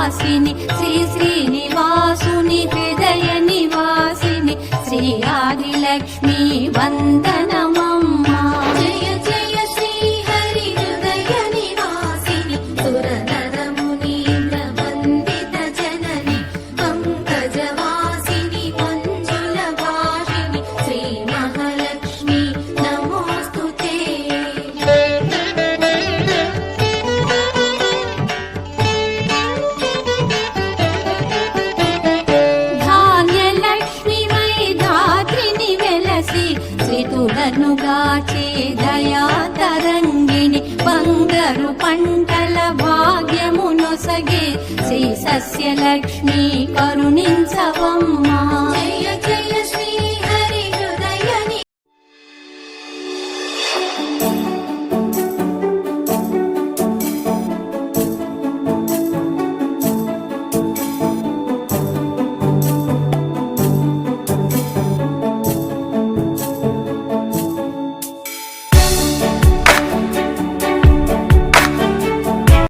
వాసిని శ్రీ శ్రీనివాసుని హృదయ నివాసిని శ్రీ ఆదిలక్ష్మి వందనమమ్మా. జయ జయ శ్రీ హరి హృదయ నివాసిని సుర నర మునీంద్ర వందిత జనని పంకజవాసిని మంజుల భాషిని శ్రీ మహాలక్ష్మి నమోస్తుతే. శ్రీతులను గాచే దయా తరంగిణి బంగారు పంటల భాగ్యమునొసగే శ్రీ సస్యలక్ష్మి కరుణి